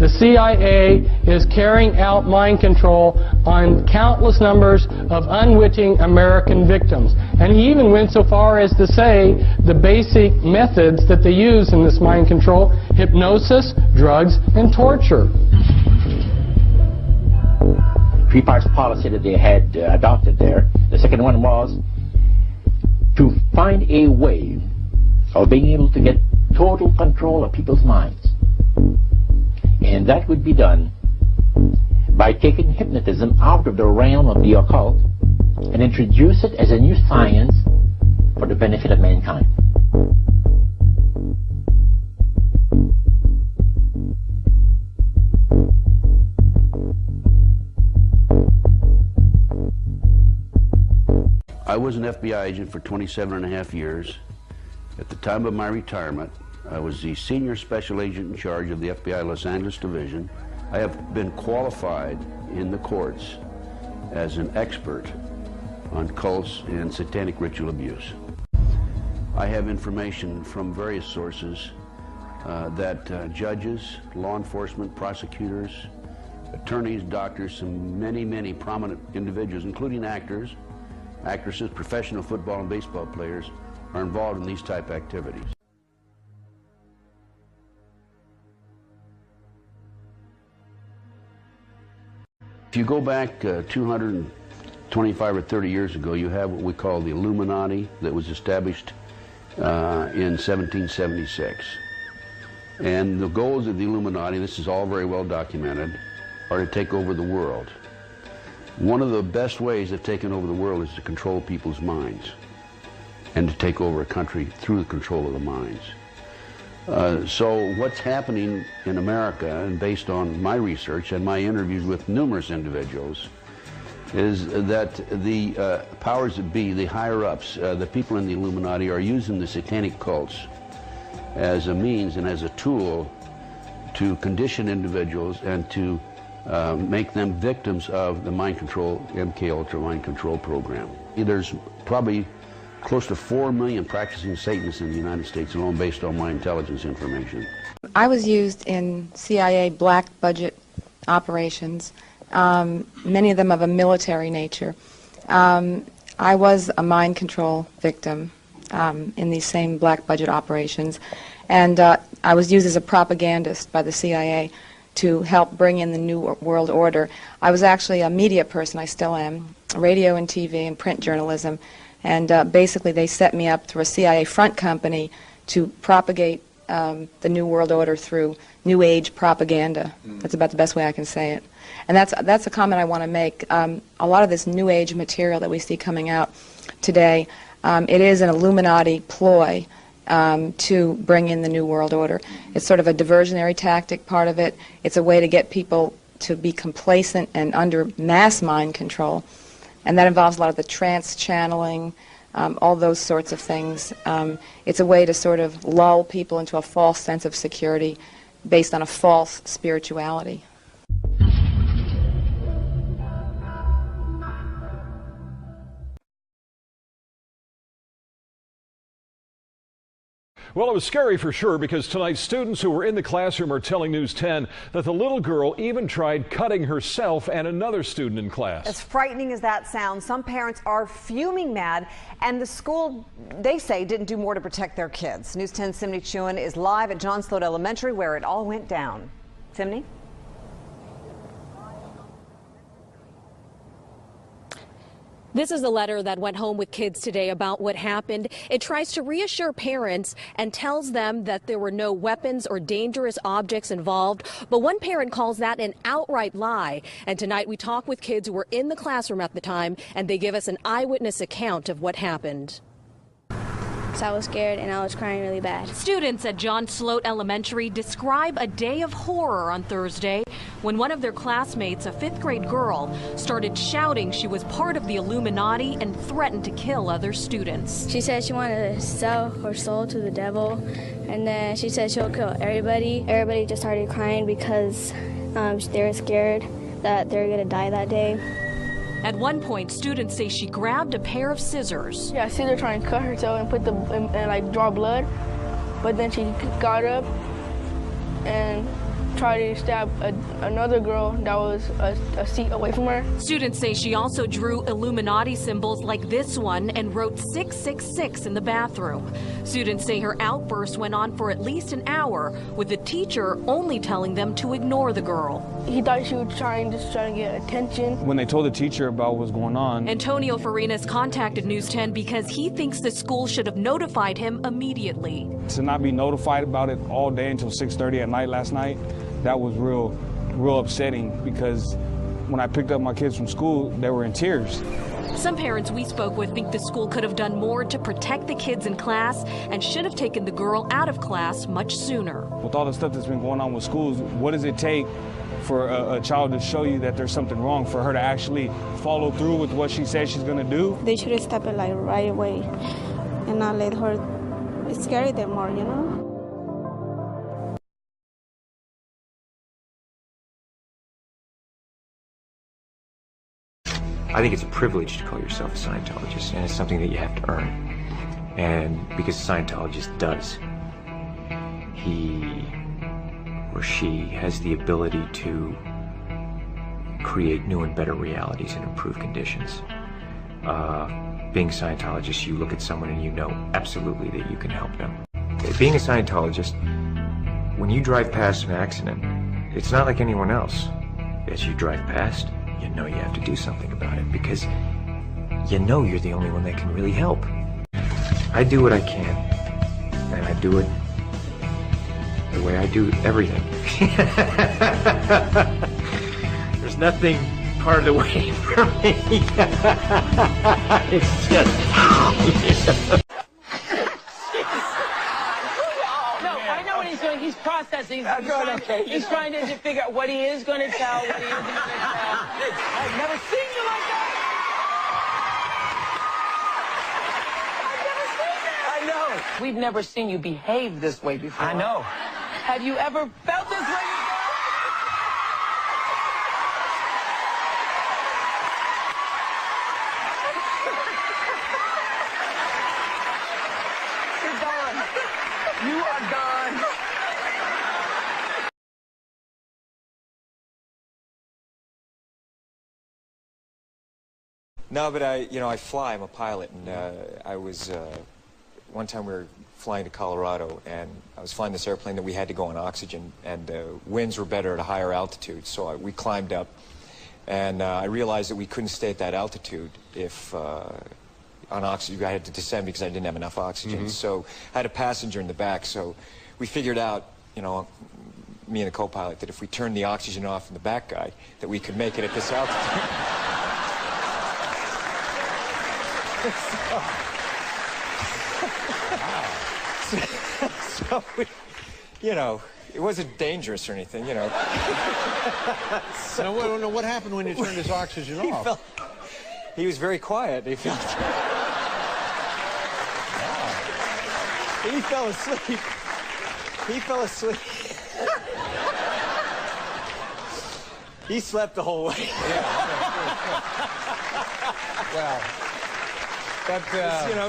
the CIA is carrying out mind control on countless numbers of unwitting American victims. And he even went so far as to say the basic methods that they use in this mind control: hypnosis, drugs, and torture. Three parts policy that they had adopted there. The second one was to find a way of being able to get total control of people's minds. And that would be done by taking hypnotism out of the realm of the occult and introduce it as a new science for the benefit of mankind. I was an FBI agent for 27.5 years. At the time of my retirement, I was the senior special agent in charge of the FBI Los Angeles Division. I have been qualified in the courts as an expert on cults and satanic ritual abuse. I have information from various sources that judges, law enforcement, prosecutors, attorneys, doctors, and many prominent individuals, including actors, actresses, professional football and baseball players, are involved in these type activities. If you go back 225 or 30 years ago, you have what we call the Illuminati that was established in 1776. And the goals of the Illuminati, this is all very well documented, are to take over the world. One of the best ways of taking over the world is to control people's minds and to take over a country through the control of the minds. So what's happening in America, and based on my research and my interviews with numerous individuals, is that the powers that be, the higher-ups, the people in the Illuminati, are using the satanic cults as a means and as a tool to condition individuals and to make them victims of the mind control, MKUltra mind control program. There's probably close to 4 million practicing Satanists in the United States alone, based on my intelligence information. I was used in CIA black budget operations, many of them of a military nature. I was a mind control victim in these same black budget operations, and I was used as a propagandist by the CIA to help bring in the New World Order. I was actually a media person, I still am, radio and TV and print journalism, and basically they set me up through a CIA front company to propagate the New World Order through New Age propaganda. That's about the best way I can say it. And that's a comment I want to make. A lot of this New Age material that we see coming out today, it is an Illuminati ploy to bring in the New World Order. It's sort of a diversionary tactic, part of it. It's a way to get people to be complacent and under mass mind control. And that involves a lot of the trance channeling, all those sorts of things. It's a way to sort of lull people into a false sense of security based on a false spirituality. Well, it was scary for sure, because tonight students who were in the classroom are telling News 10 that the little girl even tried cutting herself and another student in class. As frightening as that sounds, some parents are fuming mad, and the school, they say, didn't do more to protect their kids. News 10's Simney Chuen is live at John Sloat Elementary, where it all went down. Simney? This is a letter that went home with kids today about what happened. It tries to reassure parents and tells them that there were no weapons or dangerous objects involved. But one parent calls that an outright lie. And tonight we talk with kids who were in the classroom at the time, and they give us an eyewitness account of what happened. So I was scared and I was crying really bad. Students at John Sloat Elementary describe a day of horror on Thursday when one of their classmates, a 5th grade girl, started shouting she was part of the Illuminati and threatened to kill other students. She said she wanted to sell her soul to the devil, and then she said she'll kill everybody. Everybody just started crying because they were scared that they were going to die that day. At one point, students say she grabbed a pair of scissors. Yeah, I seen her trying to cut herself and put and like draw blood, but then she got up and tried to stab another girl that was a seat away from her. Students say she also drew Illuminati symbols like this one and wrote 666 in the bathroom. Students say her outburst went on for at least an hour, with the teacher only telling them to ignore the girl. He thought she was just trying to get attention. When they told the teacher about what was going on, Antonio Farinas contacted News 10 because he thinks the school should have notified him immediately. to not be notified about it all day until 6:30 at night last night, that was real upsetting, because when I picked up my kids from school, they were in tears. Some parents we spoke with think the school could have done more to protect the kids in class and should have taken the girl out of class much sooner. With all the stuff that's been going on with schools, what does it take for a child to show you that there's something wrong, for her to actually follow through with what she says she's going to do? They should have stepped it like right away and not let her scare them more, you know? I think it's a privilege to call yourself a Scientologist, and it's something that you have to earn. And because a Scientologist does, he or she has the ability to create new and better realities and improve conditions. Being a Scientologist, you look at someone and you know absolutely that you can help them. Being a Scientologist, when you drive past an accident, it's not like anyone else. As you drive past, you know you have to do something about it, because you know you're the only one that can really help. I do what I can, and I do it the way I do everything. There's nothing part of the way for me. It's just... He's processing. He's trying to figure out what he is going to tell, what he isn't going to tell. I've never seen you like that. I've never seen that. I know. We've never seen you behave this way before. I know. Have you ever felt this way before? You're gone. You are gone. No, but I fly. I'm a pilot, and I was one time we were flying to Colorado, and I was flying this airplane that we had to go on oxygen, and winds were better at a higher altitude, so we climbed up, and I realized that we couldn't stay at that altitude if on oxygen. I had to descend because I didn't have enough oxygen. So I had a passenger in the back, so we figured out, me and the co-pilot, that if we turned the oxygen off in the back guy, that we could make it at this altitude. So it wasn't dangerous or anything, So what happened when you turned his oxygen off? He was very quiet. He fell asleep. He fell asleep. He slept the whole way. Well, but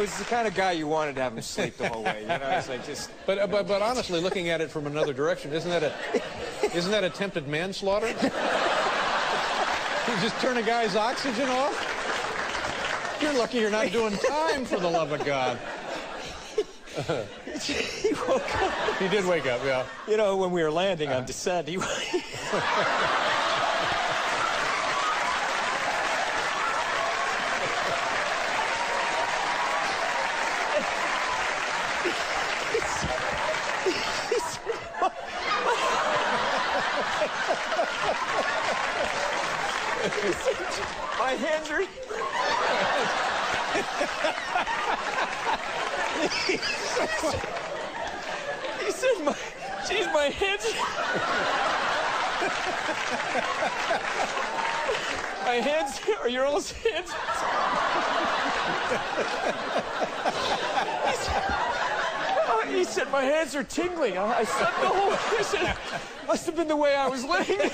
he's the kind of guy you wanted to have him sleep the whole way. It's like just. But honestly, looking at it from another direction, isn't that attempted manslaughter? You just turn a guy's oxygen off? You're lucky you're not doing time, for the love of God. He woke up. He did wake up, yeah. When we were landing on descent, he. My hands are... He said, my hands... My hands are your old hands. He said, my hands are tingling. I slept the whole... I said, must have been the way I was laying.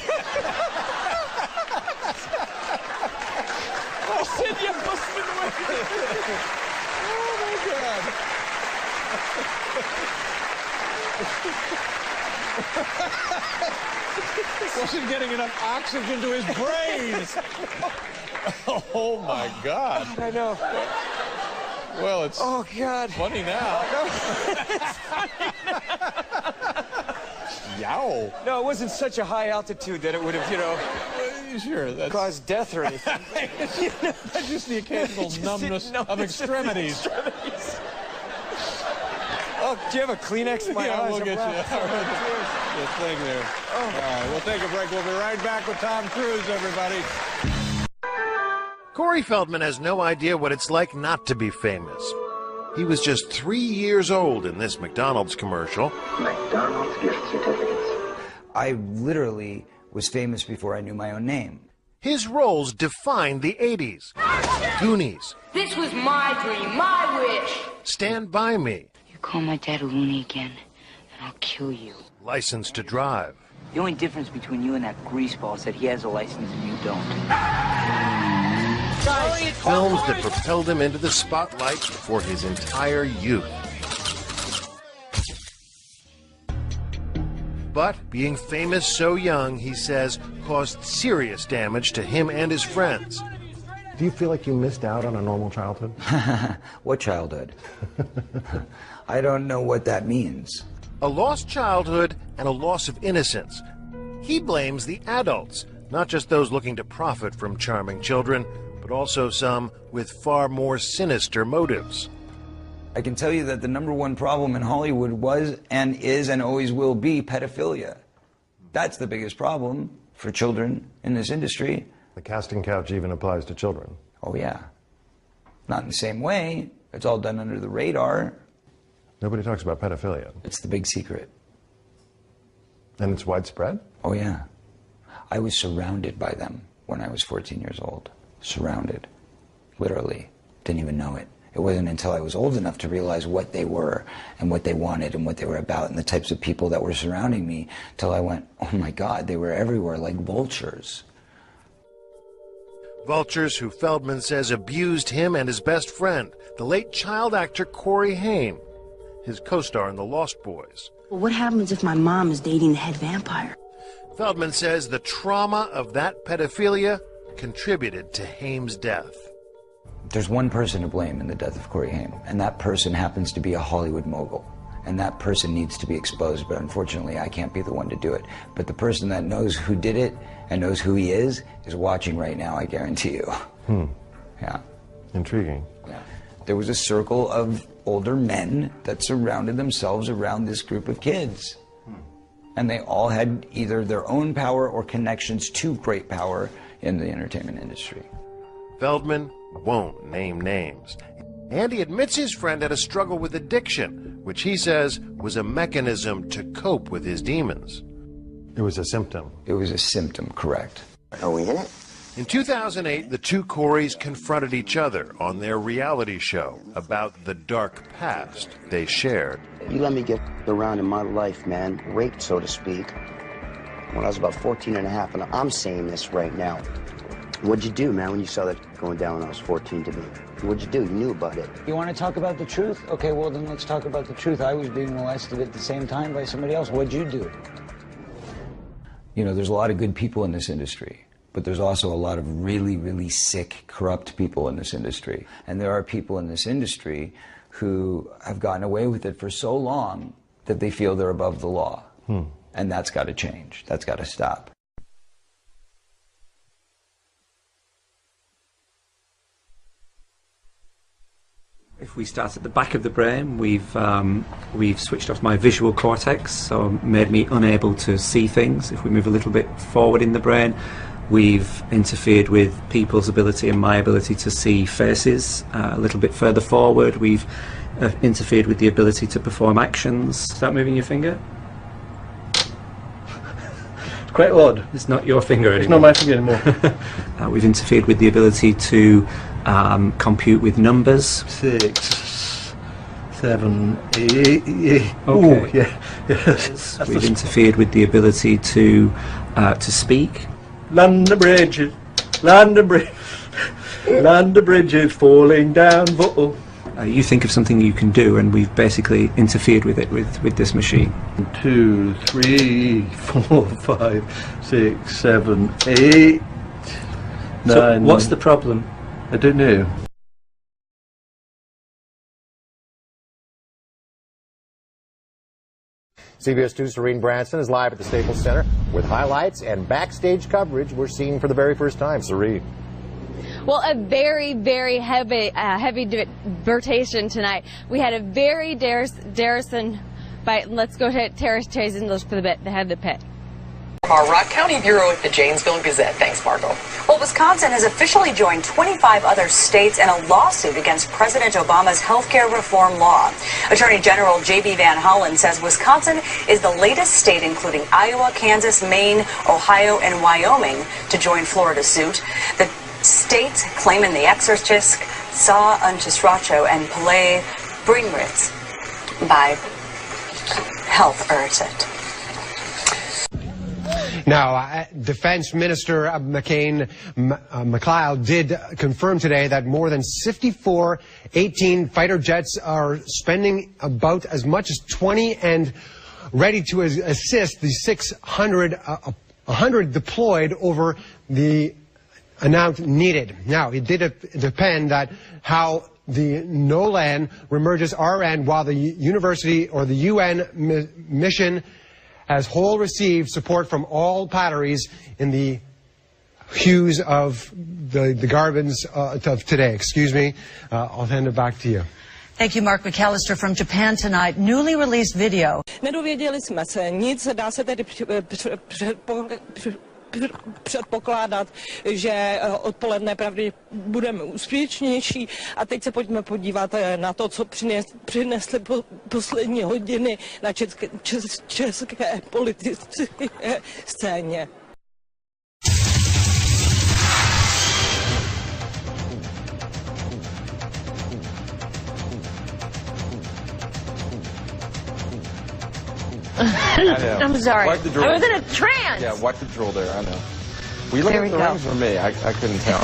I said, yeah, must have been the way. Oh, my God. Wasn't getting enough oxygen to his brains. Oh my God. I know. Well, it's funny now. Yow. No, it wasn't such a high altitude that it would have, you know, sure, that's... caused death or anything. That's just the occasional numbness of extremities. Oh, do you have a Kleenex? My eyes we'll are get black. you. All right. The thing there. All right, we'll take a break. We'll be right back with Tom Cruise, everybody. Corey Feldman has no idea what it's like not to be famous. He was just 3 years old in this McDonald's commercial. McDonald's gift certificates. I literally was famous before I knew my own name. His roles defined the 80s. Goonies. This was my dream, my wish. Stand By Me. You call my dad a loony again, and I'll kill you. License to Drive. The only difference between you and that greaseball is that he has a license and you don't. Films that propelled him into the spotlight for his entire youth. But being famous so young, he says, caused serious damage to him and his friends. Do you feel like you missed out on a normal childhood? What childhood? I don't know what that means. A lost childhood and a loss of innocence. He blames the adults, not just those looking to profit from charming children, but also some with far more sinister motives. I can tell you that the #1 problem in Hollywood was and is and always will be pedophilia. That's the biggest problem for children in this industry. The casting couch even applies to children. Oh yeah. Not in the same way. It's all done under the radar. Nobody talks about pedophilia. It's the big secret. And it's widespread? Oh yeah. I was surrounded by them when I was 14 years old. Surrounded. Literally. Didn't even know it. It wasn't until I was old enough to realize what they were and what they wanted and what they were about and the types of people that were surrounding me till I went, oh my God, they were everywhere like vultures. Vultures who Feldman says abused him and his best friend, the late child actor Corey Haim, his co-star in The Lost Boys. Well, what happens if my mom is dating the head vampire? Feldman says the trauma of that pedophilia contributed to Haim's death. There's one person to blame in the death of Corey Haim, and that person happens to be a Hollywood mogul. And that person needs to be exposed, but unfortunately I can't be the one to do it. But the person that knows who did it and knows who he is watching right now, I guarantee you. Yeah. Intriguing. Yeah. There was a circle of older men that surrounded themselves around this group of kids. And they all had either their own power or connections to great power in the entertainment industry. Feldman won't name names. And he admits his friend had a struggle with addiction, which he says was a mechanism to cope with his demons. It was a symptom. It was a symptom, correct. Are we in it? In 2008, the two Coreys confronted each other on their reality show about the dark past they shared. You let me get around in my life, man, raped, so to speak, when I was about 14 and a half, and I'm saying this right now. What'd you do, man, when you saw that going down when I was 14 to me? What'd you do? You knew about it. You want to talk about the truth? Okay, well then let's talk about the truth. I was being molested at the same time by somebody else. What'd you do? You know, there's a lot of good people in this industry, but there's also a lot of really, really sick, corrupt people in this industry. And there are people in this industry who have gotten away with it for so long that they feel they're above the law. And that's got to change. That's got to stop. If we start at the back of the brain, we've switched off my visual cortex, so made me unable to see things. If we move a little bit forward in the brain, we've interfered with people's ability and my ability to see faces. A little bit further forward, we've interfered with the ability to perform actions. Start moving your finger. It's quite odd. It's not your finger anymore. It's not my finger anymore. We've interfered with the ability to compute with numbers. 6, 7, 8. Okay. Ooh, yeah. Yes. We've interfered with the ability to speak. Land the bridges, land the bridge, land the bridges falling down. you think of something you can do, and we've basically interfered with it with this machine. 2, 3, 4, 5, 6, 7, 8, 9. So what's the problem? I don't know. CBS 2's Serene Branson is live at the Staples Center with highlights and backstage coverage we're seeing for the very first time. Serene. Well, a very, very heavy rotation tonight. We had a very Darrison fight. Let's go ahead, Terrace Chazen for the head of the pit. Our Rock County Bureau at the Janesville Gazette. Thanks, Margot. Well, Wisconsin has officially joined 25 other states in a lawsuit against President Obama's health care reform law. Attorney General J.B. Van Hollen says Wisconsin is the latest state, including Iowa, Kansas, Maine, Ohio, and Wyoming, to join Florida's suit. The states claiming the Exorcist, Sa Unchisracho, and Palais Bringritz by health urgent. Now, Defense Minister McLeod did confirm today that more than 54 18 fighter jets are spending about as much as 20 and ready to assist the 100 deployed over the amount needed. Now, it did depend that how the NOLAN remerges RN, while the university or the UN mission as whole received support from all batteries in the hues of the garbins of today. Excuse me. I'll hand it back to you. Thank you, Mark McAllister from Japan tonight. Newly released video. Nedověděli jsme se nic, dá se tedy předpokládat, že odpoledne pravděpodobně budeme úspěšnější. A teď se pojďme podívat na to, co přinesly poslední hodiny na české politické scéně. I'm sorry. Wipe the drool. I was in a trance. Yeah, wipe the drool there. I know. Were you looking at the rings or me? I couldn't tell.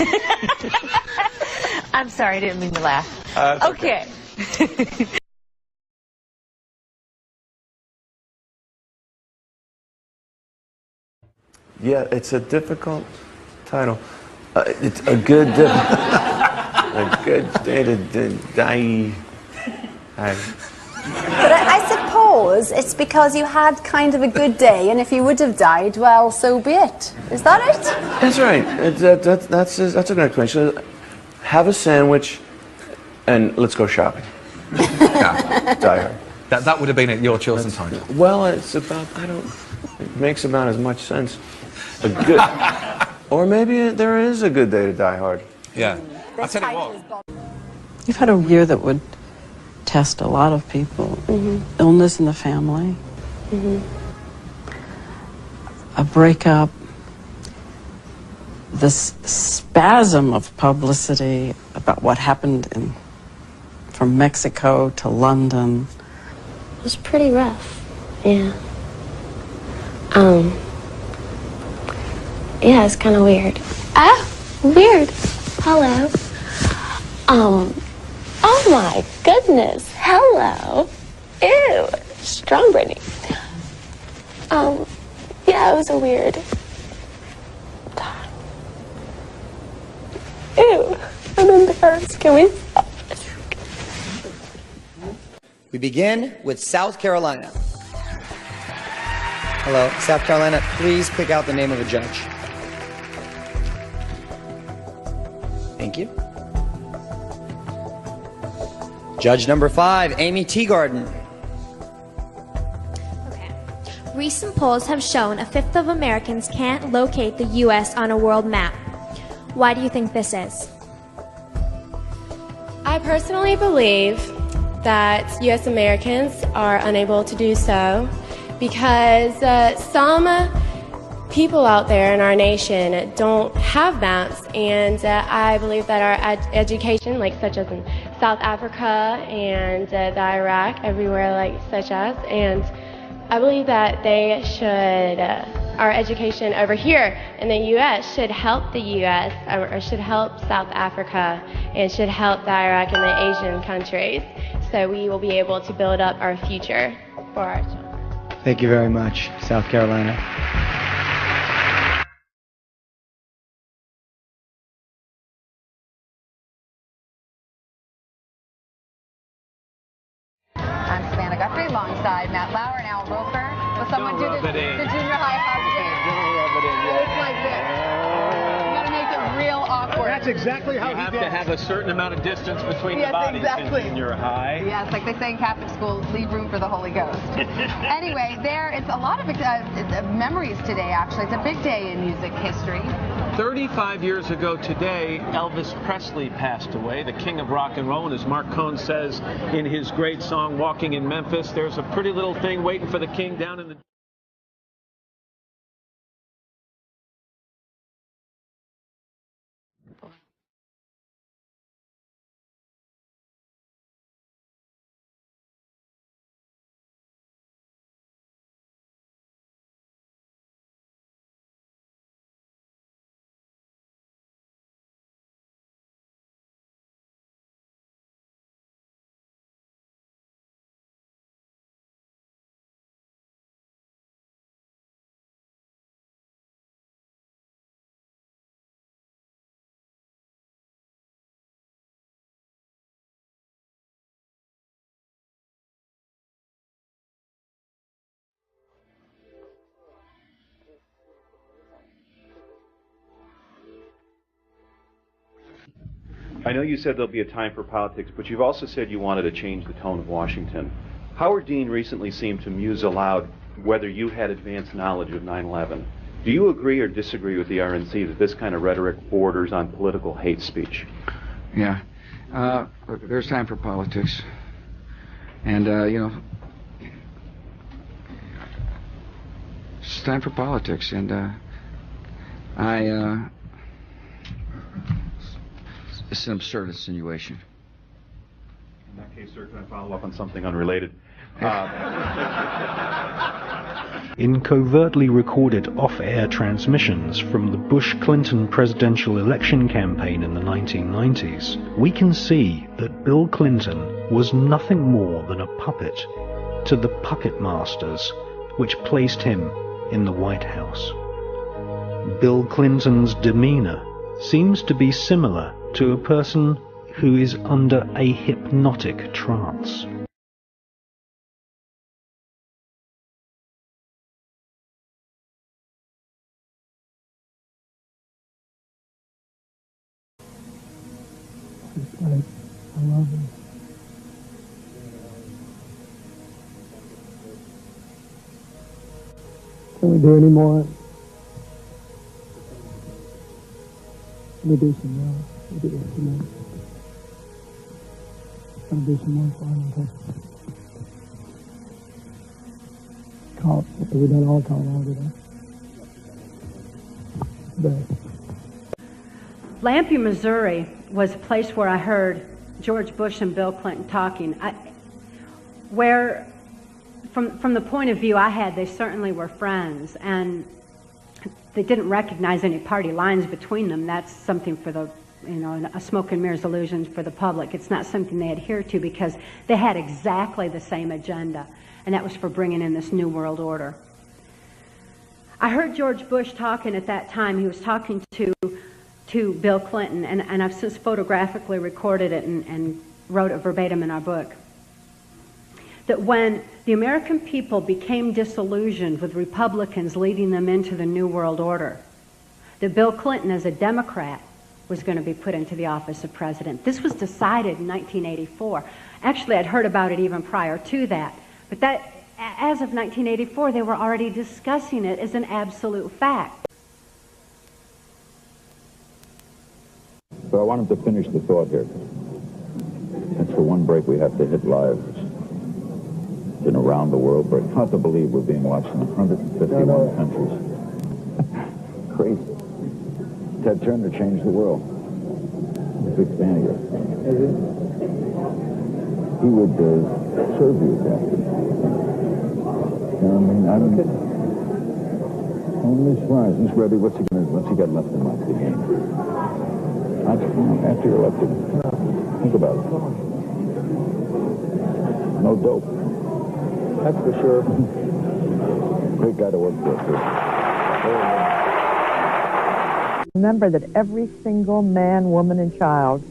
I'm sorry. I didn't mean to laugh. Okay. Yeah, it's a difficult title. It's a good day to die. But I suppose it's because you had kind of a good day, and if you would have died, well, so be it. Is that it? That's right. That's a good explanation. Have a sandwich, and let's go shopping. Yeah. Die Hard. That would have been your chosen title. Well, it's about, it makes about as much sense. A good, or maybe there is a good day to die hard. Yeah. I'll tell you what. You've had a year that would test a lot of people. Illness in the family. A breakup. This spasm of publicity about what happened from Mexico to London. It was pretty rough, yeah. Yeah, it's kind of weird. Ah, weird. Hello. Oh my goodness. Hello. Ew. Strong Brittany. Yeah, it was a weird time. Ew. I'm embarrassed. Can we stop? We begin with South Carolina. Hello, South Carolina, please pick out the name of a judge. Thank you. Judge number 5, Amy Teagarden. Recent polls have shown a fifth of Americans can't locate the U.S. on a world map. Why do you think this is? I personally believe that U.S. Americans are unable to do so because some people out there in our nation don't have maps, and I believe that our education, such as in South Africa and the Iraq, everywhere such as, and I believe that they should, our education over here in the U.S. should help the U.S. or should help South Africa and should help the Iraq and the Asian countries. So we will be able to build up our future for our children. Thank you very much, South Carolina. I'm Savannah Guthrie alongside Matt Lauer and Al Roker. Will someone do the junior high hug dance? It's like this. You gotta make it real awkward. That's exactly how you have to have a certain amount of distance between the bodies exactly. in junior high. Yes, like they say in Catholic school, leave room for the Holy Ghost. Anyway, it's a lot of memories today, actually. It's a big day in music history. 35 years ago today, Elvis Presley passed away, the king of rock and roll. And as Mark Cohn says in his great song, Walking in Memphis, there's a pretty little thing waiting for the king down in the... I know you said there'll be a time for politics, but you've also said you wanted to change the tone of Washington. Howard Dean recently seemed to muse aloud whether you had advanced knowledge of 9/11. Do you agree or disagree with the RNC that this kind of rhetoric borders on political hate speech? Yeah. Look, there's time for politics. And, you know, it's time for politics. And it's an absurd insinuation. In that case, sir, can I follow up on something unrelated? In covertly recorded off-air transmissions from the Bush-Clinton presidential election campaign in the 1990s, we can see that Bill Clinton was nothing more than a puppet to the puppet masters which placed him in the White House. Bill Clinton's demeanor seems to be similar to a person who is under a hypnotic trance. It's like, I love him. Can we do any more? Let me do some more. Let me do some more. I'm gonna do some more fun. Call. We done all call all today. Lampe, Missouri was a place where I heard George Bush and Bill Clinton talking. Where, from the point of view I had, they certainly were friends, and they didn't recognize any party lines between them. That's something for the, a smoke and mirrors illusion for the public. It's not something they adhere to because they had exactly the same agenda, and that was for bringing in this new world order. I heard George Bush talking at that time. He was talking to Bill Clinton, and I've since photographically recorded it and wrote it verbatim in our book. That when the American people became disillusioned with Republicans leading them into the New World Order, that Bill Clinton, as a Democrat, was going to be put into the office of president. This was decided in 1984. Actually, I'd heard about it even prior to that. But that, as of 1984, they were already discussing it as an absolute fact. So I wanted to finish the thought here. And for one break, we have to hit live. It's an around the world break. Hard to believe we're being watched in 151 countries. Crazy. Ted Turner changed the world. I'm a big fan of yours. He would serve you, Captain. I don't get only surprise. Miss Rebbe, what's he got left in life to gain? After you're elected, think about it. No dope. That's for sure. Great guy to work for, too. Remember that every single man, woman, and child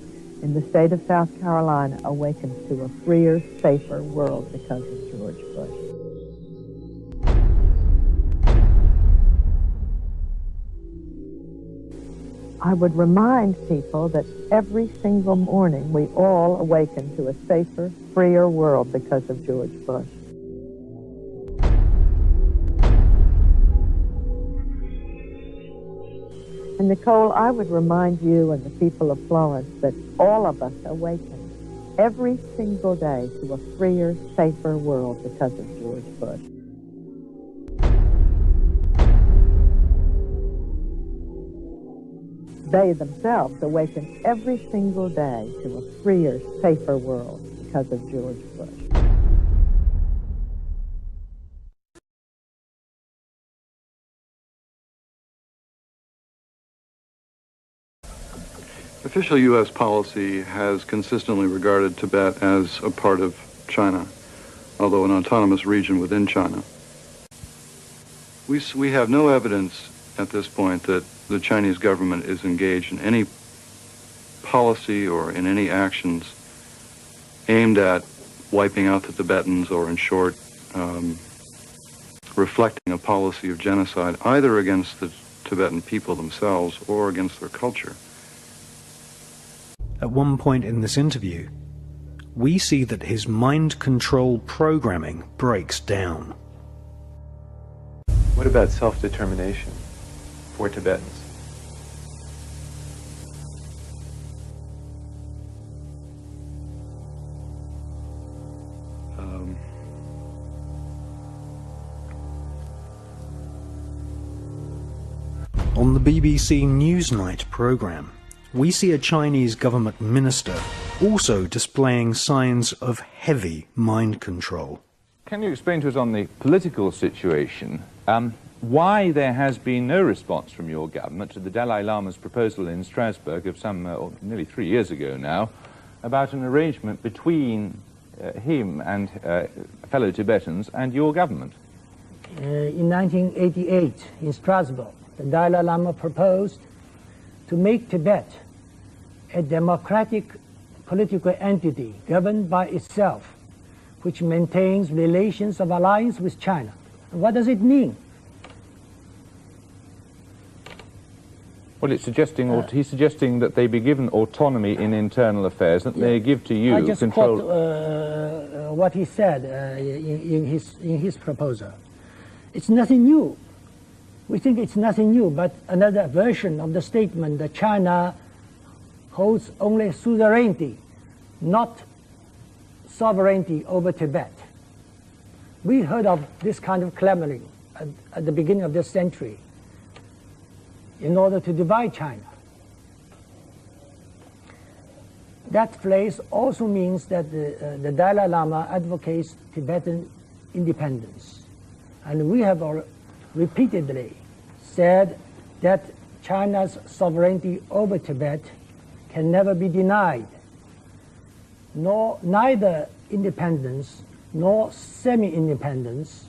in the state of South Carolina awakens to a freer, safer world because of George Bush. I would remind people that every single morning we all awaken to a safer, freer world because of George Bush. And Nicole, I would remind you and the people of Florence that all of us awaken every single day to a freer, safer world because of George Bush. They themselves awaken every single day to a freer, safer world because of George Bush. Official U.S. policy has consistently regarded Tibet as a part of China, although an autonomous region within China. We have no evidence at this point that the Chinese government is engaged in any policy or in any actions aimed at wiping out the Tibetans or, in short, reflecting a policy of genocide either against the Tibetan people themselves or against their culture. At one point in this interview, we see that his mind control programming breaks down. What about self-determination for Tibetans? On the BBC Newsnight programme, we see a Chinese government minister also displaying signs of heavy mind control. Can you explain to us on the political situation why there has been no response from your government to the Dalai Lama's proposal in Strasbourg of nearly 3 years ago now about an arrangement between him and fellow Tibetans and your government? In 1988 in Strasbourg, the Dalai Lama proposed to make Tibet a democratic political entity governed by itself, which maintains relations of alliance with China. What does it mean? Well, it's suggesting, he's suggesting that they be given autonomy in internal affairs, that they give to you I just control. Quote what he said in his proposal. It's nothing new. We think it's nothing new, but another version of the statement that China holds only suzerainty, not sovereignty over Tibet. We heard of this kind of clamoring at the beginning of this century in order to divide China. That phrase also means that the Dalai Lama advocates Tibetan independence. And we have repeatedly said that China's sovereignty over Tibet can never be denied. Neither independence nor semi-independence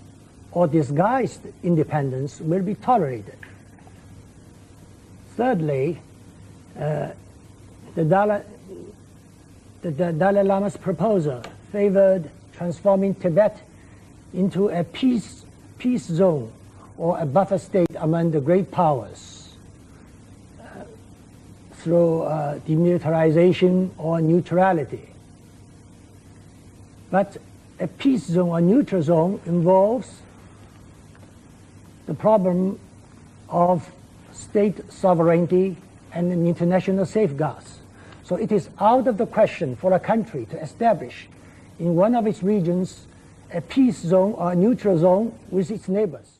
or disguised independence will be tolerated. Thirdly, the Dalai Lama's proposal favored transforming Tibet into a peace zone or a buffer state among the great powers through demilitarization or neutrality. But a peace zone or neutral zone involves the problem of state sovereignty and international safeguards. So it is out of the question for a country to establish in one of its regions a peace zone or a neutral zone with its neighbors.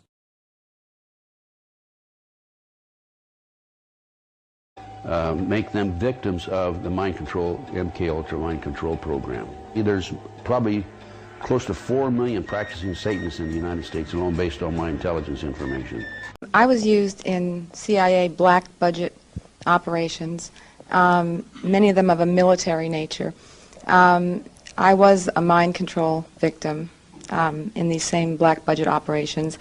Make them victims of the MKULTRA mind control program. There's probably close to 4 million practicing Satanists in the United States alone, based on my intelligence information. I was used in CIA black budget operations, many of them of a military nature. I was a mind control victim in these same black budget operations,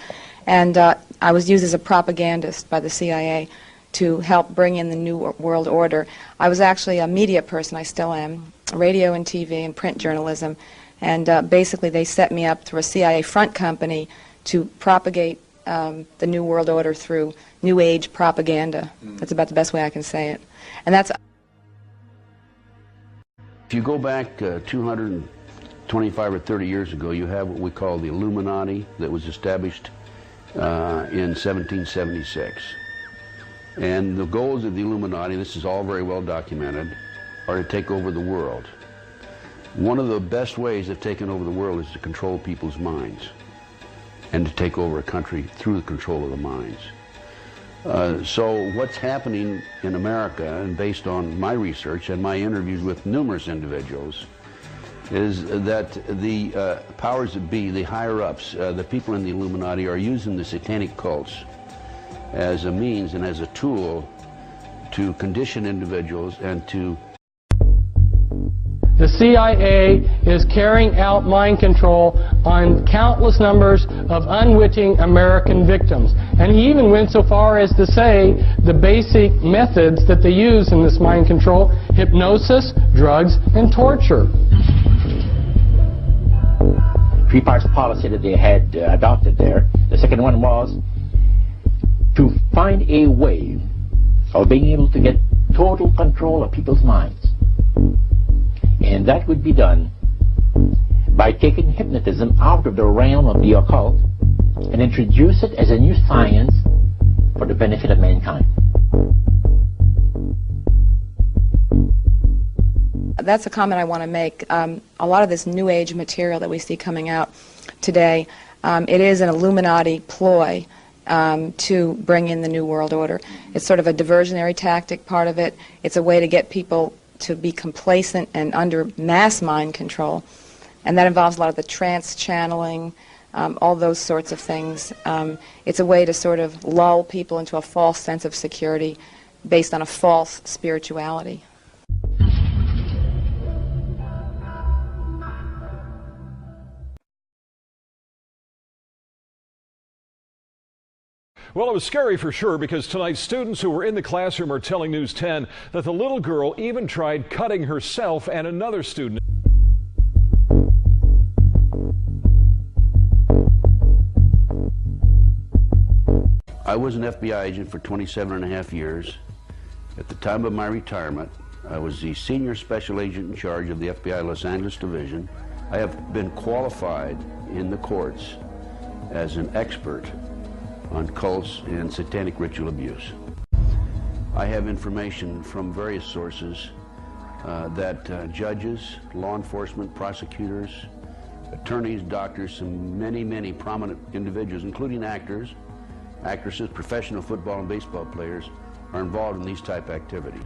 and I was used as a propagandist by the CIA to help bring in the New World Order. I was actually a media person, I still am, radio and TV and print journalism, and basically they set me up through a CIA front company to propagate the New World Order through New Age propaganda. That's about the best way I can say it. And that's... If you go back 225 or 30 years ago, you have what we call the Illuminati that was established in 1776. And the goals of the Illuminati, this is all very well documented, are to take over the world. One of the best ways of taking over the world is to control people's minds and to take over a country through the control of the minds. So what's happening in America, and based on my research and my interviews with numerous individuals, is that the powers that be, the higher-ups, the people in the Illuminati, are using the satanic cults as a means and as a tool to condition individuals and to... The CIA is carrying out mind control on countless numbers of unwitting American victims. And he even went so far as to say the basic methods that they use in this mind control: hypnosis, drugs, and torture. 3 parts policy that they had adopted there. The second one was to find a way of being able to get total control of people's minds. And that would be done by taking hypnotism out of the realm of the occult and introduce it as a new science for the benefit of mankind. That's a comment I want to make. A lot of this New Age material that we see coming out today, it is an Illuminati ploy to bring in the New World Order. It's sort of a diversionary tactic, part of it. It's a way to get people to be complacent and under mass mind control. And that involves a lot of the trance channeling, all those sorts of things. It's a way to sort of lull people into a false sense of security based on a false spirituality. Well, it was scary for sure, because tonight students who were in the classroom are telling News 10 that the little girl even tried cutting herself and another student. I was an FBI agent for 27.5 years. At the time of my retirement, I was the senior special agent in charge of the FBI Los Angeles Division. I have been qualified in the courts as an expert on cults and satanic ritual abuse. I have information from various sources that judges, law enforcement, prosecutors, attorneys, doctors, and many prominent individuals, including actors, actresses, professional football and baseball players, are involved in these type activities.